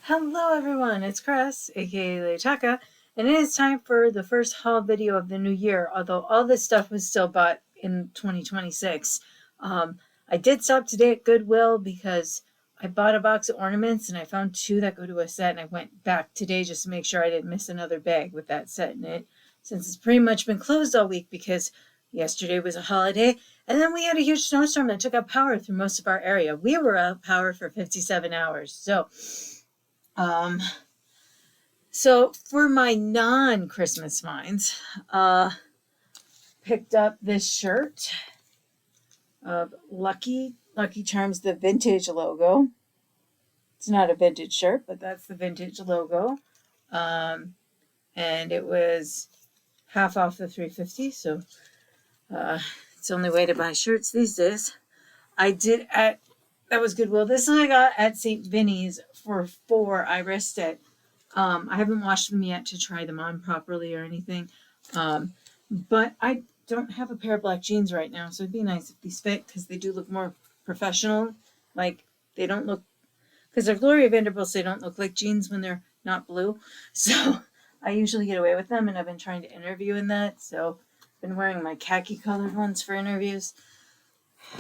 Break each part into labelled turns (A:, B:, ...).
A: Hello everyone, it's Chris, aka Leitaka, and it is time for the first haul video of the new year, although all this stuff was still bought in 2026. I did stop today at Goodwill because I bought a box of ornaments and I found two that go to a set, and I went back today just to make sure I didn't miss another bag with that set in it, since it's pretty much been closed all week because yesterday was a holiday, and then we had a huge snowstorm that took out power through most of our area. We were out power for 57 hours, um, so for my non-Christmas finds, picked up this shirt of Lucky Charms, the vintage logo. It's not a vintage shirt, but that's the vintage logo. And it was half off the $3.50, so it's the only way to buy shirts these days. That was Goodwill. This one I got at St. Vinny's for $4. I risked it. I haven't washed them yet to try them on properly or anything. But I don't have a pair of black jeans right now, so it'd be nice if these fit because they do look more professional. Like, they don't look, because they're Gloria Vanderbilts, they don't look like jeans when they're not blue. So I usually get away with them, and I've been trying to interview in that. So I've been wearing my khaki colored ones for interviews.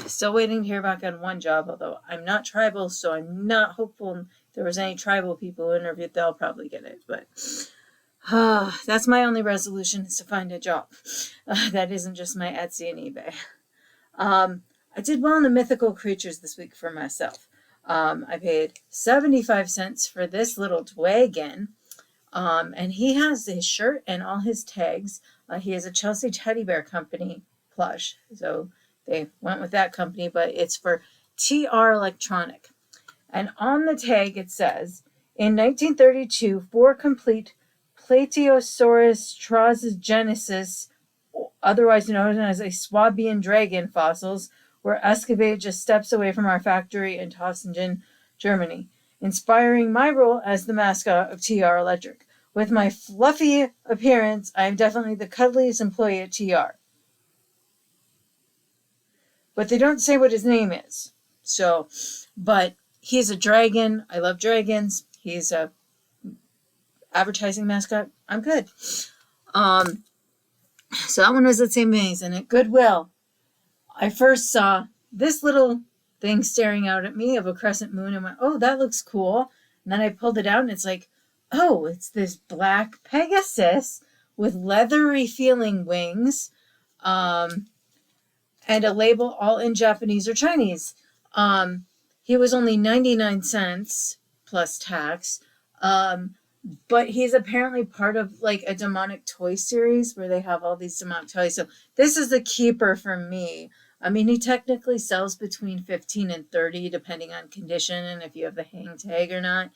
A: Still waiting to hear back on one job, although I'm not tribal, so I'm not hopeful if there was any tribal people who interviewed, they'll probably get it. But that's my only resolution, is to find a job. That isn't just my Etsy and eBay. I did well in the mythical creatures this week for myself. I paid 75 cents for this little Dwagon. And he has his shirt and all his tags. He has a Chelsea Teddy Bear Company plush. So they went with that company, but it's for TR Electronic. And on the tag it says, in 1932, 4 complete Plateosaurus transgenesis, otherwise known as a Swabian dragon fossils, were excavated just steps away from our factory in Tossingen, Germany, inspiring my role as the mascot of TR Electric. With my fluffy appearance, I am definitely the cuddliest employee at TR. But they don't say what his name is. So, but he's a dragon. I love dragons. He's a advertising mascot. I'm good. So that one was at St. Vinny's, and at Goodwill, I first saw this little thing staring out at me of a crescent moon and went, oh, that looks cool. And then I pulled it out and it's like, oh, it's this black Pegasus with leathery feeling wings, and a label all in Japanese or Chinese. He was only 99 cents plus tax. But he's apparently part of like a demonic toy series where they have all these demonic toys. So this is the keeper for me. I mean, he technically sells between 15 and 30 depending on condition and if you have the hang tag or not.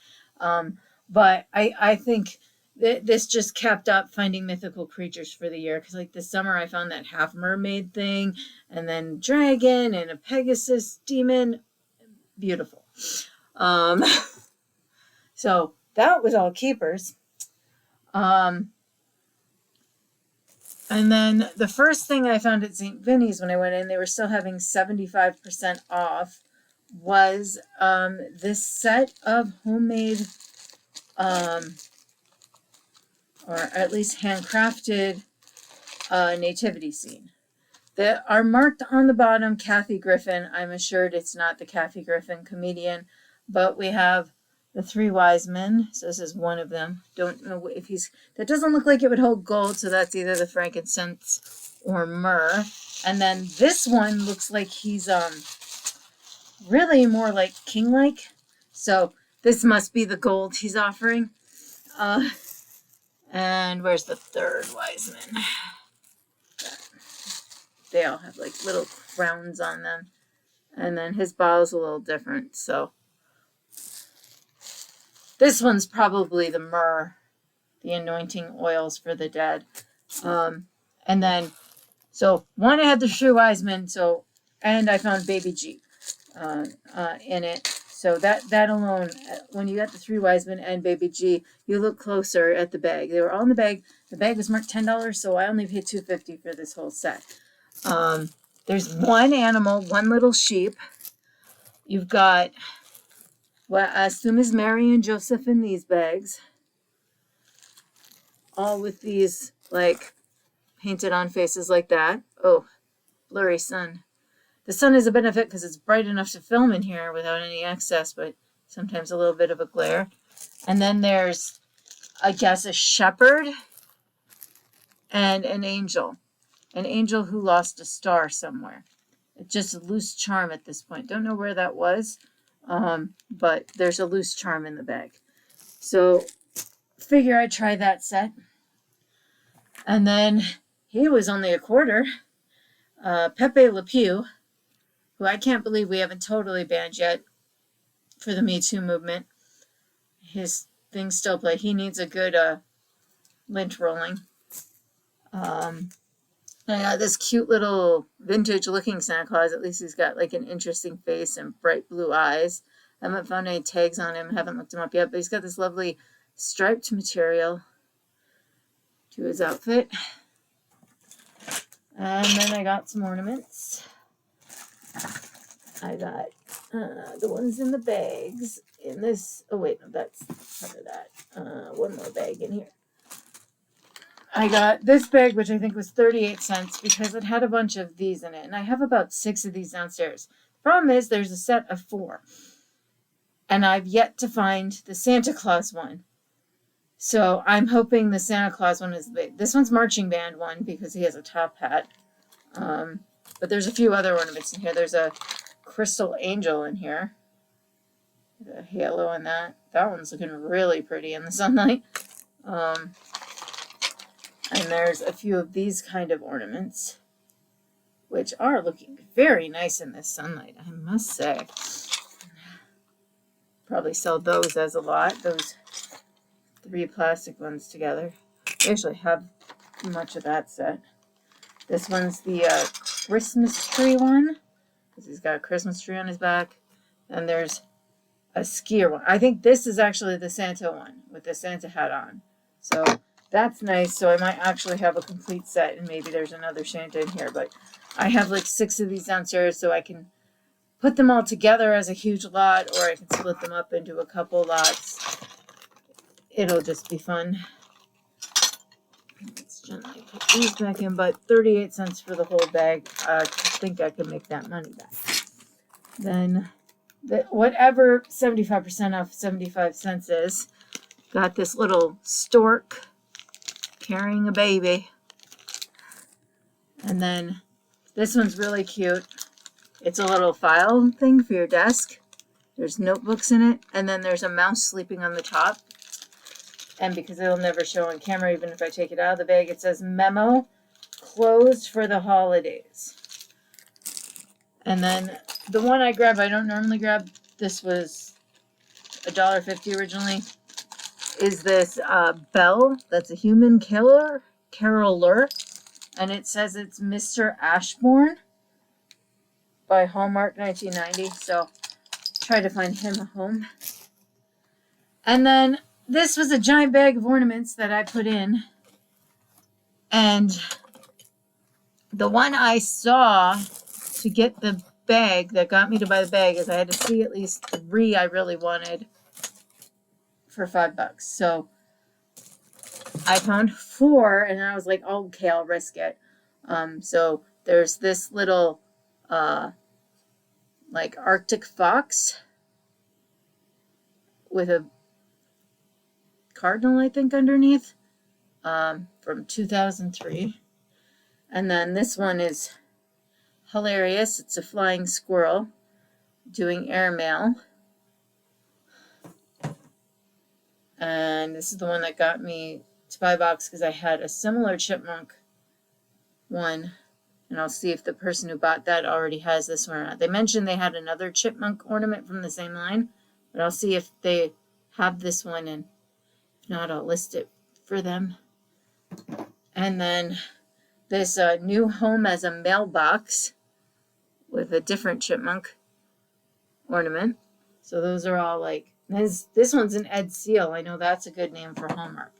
A: But I think this just kept up finding mythical creatures for the year, because like this summer I found that half mermaid thing, and then dragon and a Pegasus demon. Beautiful. So that was all keepers. And then the first thing I found at St. Vinny's when I went in, they were still having 75% off, was this set of homemade, or at least handcrafted nativity scene. That are marked on the bottom, Kathy Griffin. I'm assured it's not the Kathy Griffin comedian, but we have the 3 wise men. So this is one of them. Don't know if he's, that doesn't look like it would hold gold, so that's either the frankincense or myrrh. And then this one looks like he's really more like king-like. So this must be the gold he's offering. And where's the 3rd wise man? They all have like little crowns on them. And then his bottle's a little different. So this one's probably the myrrh, the anointing oils for the dead. And then, so one, I had the 3 wise men. So, and I found baby Jeep in it. So that alone, when you got the 3 wise men and baby G, you look closer at the bag. They were all in the bag. The bag was marked $10, so I only paid $2.50 for this whole set. There's one animal, one little sheep. You've got Well, I assume is Mary and Joseph in these bags. All with these, like, painted on faces like that. Oh, blurry sun. The sun is a benefit because it's bright enough to film in here without any excess, but sometimes a little bit of a glare. And then there's, I guess, a shepherd and an angel. An angel who lost a star somewhere. It's just a loose charm at this point. Don't know where that was, but there's a loose charm in the bag. So figure I'd try that set. And then he was only a quarter. Pepe Le Pew, who I can't believe we haven't totally banned yet for the Me Too movement. His things still play. He needs a good lint rolling. I got this cute little vintage looking Santa Claus. At least he's got like an interesting face and bright blue eyes. I haven't found any tags on him. Haven't looked him up yet, but he's got this lovely striped material to his outfit. And then I got some ornaments. I got the ones in the bags in this. Oh, wait, no, that's part of that. One more bag in here. I got this bag, which I think was 38 cents because it had a bunch of these in it. And I have about 6 of these downstairs. The problem is there's a set of 4. And I've yet to find the Santa Claus one. So I'm hoping the Santa Claus one is big. This one's marching band one because he has a top hat. But there's a few other ornaments in here. There's a crystal angel in here. The halo in that. That one's looking really pretty in the sunlight. And there's a few of these kind of ornaments, which are looking very nice in this sunlight, I must say. Probably sell those as a lot, those 3 plastic ones together. I actually have much of that set. This one's the Christmas tree one, because he's got a Christmas tree on his back. And there's a skier one. I think this is actually the Santa one with the Santa hat on. So that's nice. So I might actually have a complete set, and maybe there's another Santa in here. But I have like 6 of these downstairs, so I can put them all together as a huge lot, or I can split them up into a couple lots. It'll just be fun. Let's gently put these back in, but 38 cents for the whole bag. I think I can make that money back. Then, whatever 75% off 75 cents is, got this little stork carrying a baby. And then this one's really cute. It's a little file thing for your desk. There's notebooks in it, and then there's a mouse sleeping on the top. And because it'll never show on camera, even if I take it out of the bag, it says memo, closed for the holidays. And then the one I grabbed, I don't normally grab, this was $1.50 originally, is this bell that's a human caroler, and it says it's Mr. Ashbourne by Hallmark 1990. So try to find him a home. And then this was a giant bag of ornaments that I put in. And the one I saw to get the bag that got me to buy the bag is I had to see at least 3 I really wanted for $5. So I found 4, and I was like, oh, okay, I'll risk it. So there's this little like Arctic fox with a cardinal, I think, underneath, from 2003. And then this one is hilarious. It's a flying squirrel doing airmail. And this is the one that got me to buy a box because I had a similar chipmunk one. And I'll see if the person who bought that already has this one or not. They mentioned they had another chipmunk ornament from the same line, but I'll see if they have this one, and if not, I'll list it for them. And then this new home as a mailbox with a different chipmunk ornament. So those are all like, this one's an Ed Seal. I know that's a good name for Hallmark.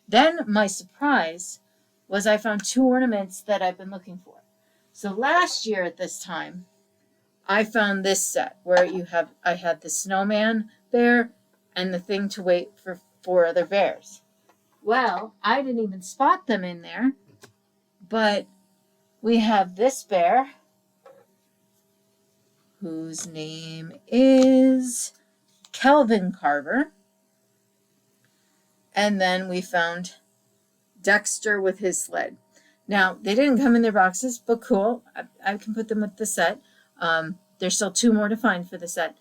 A: Then my surprise was I found 2 ornaments that I've been looking for. So last year at this time, I found this set where I had the snowman bear and the thing to wait for 4 other bears. Well, I didn't even spot them in there, but we have this bear, whose name is Kelvin Carver. And then we found Dexter with his sled. Now, they didn't come in their boxes, but cool. I can put them with the set. There's still 2 more to find for the set.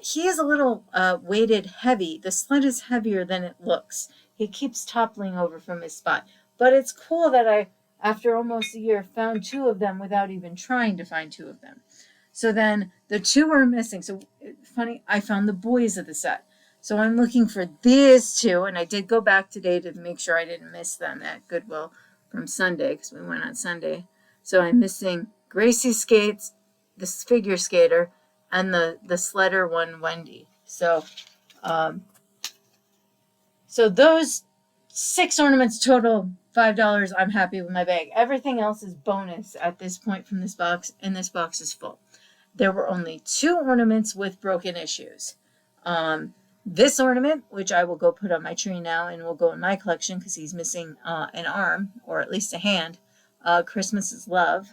A: He is a little weighted heavy. The sled is heavier than it looks. He keeps toppling over from his spot. But it's cool that I, after almost a year, found 2 of them without even trying to find 2 of them. So then the 2 are missing. So funny, I found the boys of the set. So I'm looking for these 2, and I did go back today to make sure I didn't miss them at Goodwill from Sunday, because we went on Sunday. So I'm missing Gracie Skates, this figure skater, and the sledder one, Wendy. So those 6 ornaments total $5. I'm happy with my bag. Everything else is bonus at this point from this box, and this box is full. There were only 2 ornaments with broken issues. This ornament, which I will go put on my tree now and will go in my collection because he's missing an arm, or at least a hand. Christmas is Love.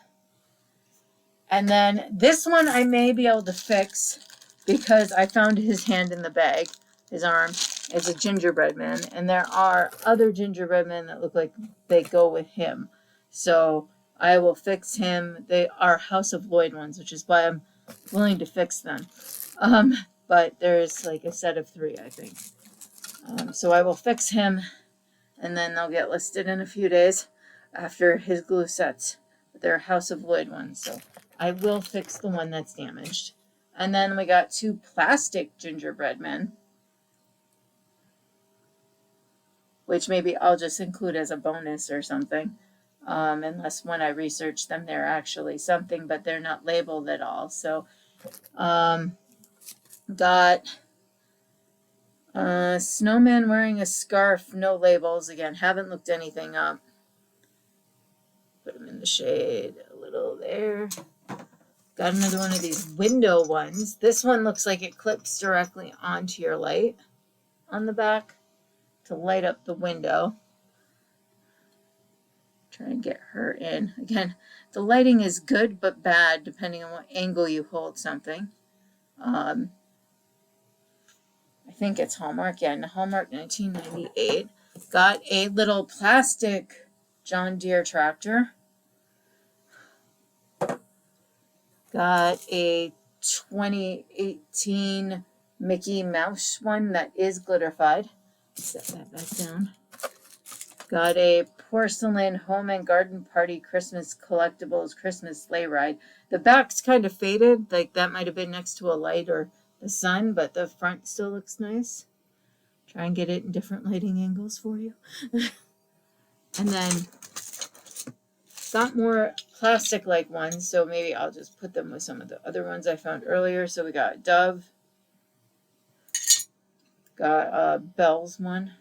A: And then this one I may be able to fix because I found his hand in the bag. His arm is a gingerbread man, and there are other gingerbread men that look like they go with him. So I will fix him. They are House of Lloyd ones, which is why I'm willing to fix them. But there's like a set of 3, I think. So I will fix him, and then they'll get listed in a few days after his glue sets. But they're House of Lloyd ones, so I will fix the one that's damaged. And then we got 2 plastic gingerbread men, which maybe I'll just include as a bonus or something. Unless when I research them, they're actually something, but they're not labeled at all. So, got snowman wearing a scarf, no labels. Again, haven't looked anything up. Put them in the shade a little there. Got another one of these window ones. This one looks like it clips directly onto your light on the back to light up the window. Try and get her in. Again, the lighting is good but bad depending on what angle you hold something. I think it's Hallmark. Yeah, Hallmark 1998. Got a little plastic John Deere tractor. Got a 2018 Mickey Mouse one that is glitterified. Set that back down. Got a porcelain home and garden party Christmas collectibles Christmas sleigh ride. The back's kind of faded, like that might have been next to a light or the sun, but the front still looks nice. Try and get it in different lighting angles for you. And then got more plastic-like ones, so maybe I'll just put them with some of the other ones I found earlier. So we got Dove. Got Belle's one.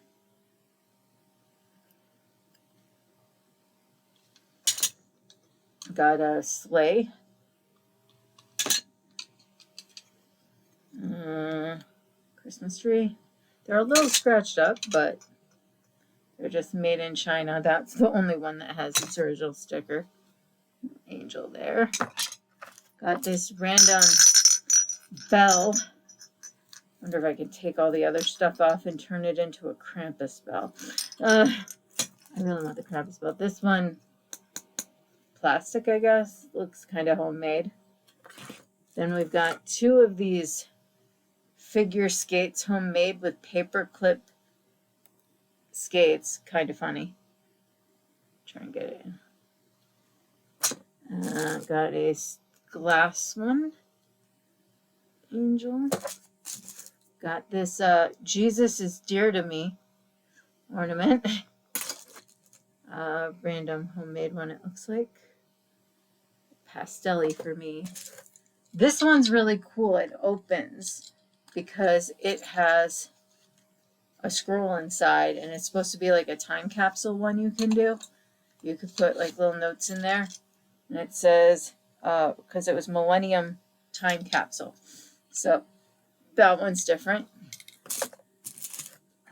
A: Got a sleigh. Christmas tree. They're a little scratched up, but they're just made in China. That's the only one that has its original sticker. Angel there. Got this random bell. Wonder if I can take all the other stuff off and turn it into a Krampus bell. I really want the Krampus bell. This one, plastic, I guess. Looks kind of homemade. Then we've got 2 of these figure skates, homemade with paper clip skates. Kind of funny. Try and get it in. Got a glass one. Angel. Got this Jesus is Dear to Me ornament. Random homemade one, it looks like. Pastel-y for me. This one's really cool. It opens because it has a scroll inside, and it's supposed to be like a time capsule one you can do. You could put like little notes in there, and it says, because it was Millennium Time Capsule. So that one's different.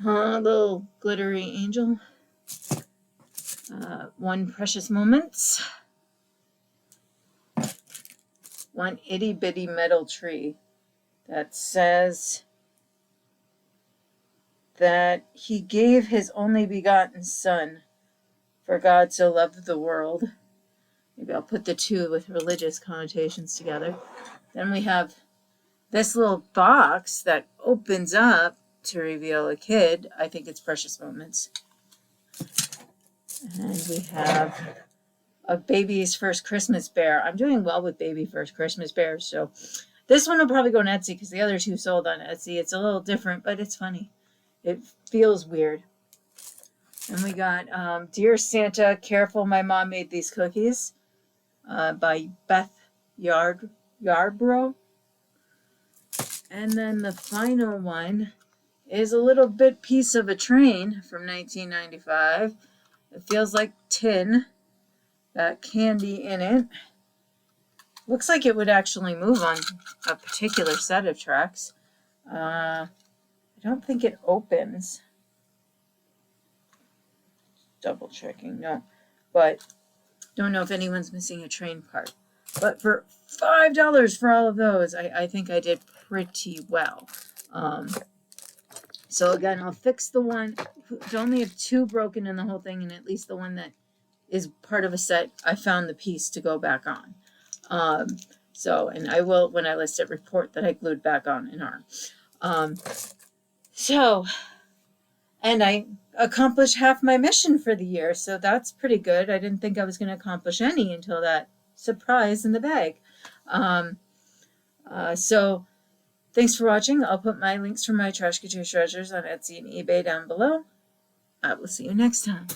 A: Little glittery angel. One precious moments. One itty bitty metal tree that says that he gave his only begotten son, for God so loved the world. Maybe I'll put the two with religious connotations together. Then we have this little box that opens up to reveal a kid. I think it's Precious Moments. And we have a baby's first Christmas bear. I'm doing well with baby first Christmas bears, so this one will probably go on Etsy because the other two sold on Etsy. It's a little different, but it's funny. It feels weird. And we got Dear Santa, Careful, My Mom Made These Cookies by Beth Yarbrough. And then the final one is a little bit piece of a train from 1995. It feels like tin. Got candy in it. Looks like it would actually move on a particular set of tracks. I don't think it opens. Double checking, no. But don't know if anyone's missing a train part. But for $5 for all of those, I think I did pretty well. So again, I'll fix the one. I only have two broken in the whole thing, and at least the one that is part of a set, I found the piece to go back on. And I will, when I list it, report that I glued back on an arm. And I accomplished half my mission for the year, so that's pretty good. I didn't think I was going to accomplish any until that surprise in the bag. So thanks for watching. I'll put my links for my Trashkateer Treasures on Etsy and eBay down below. I will see you next time.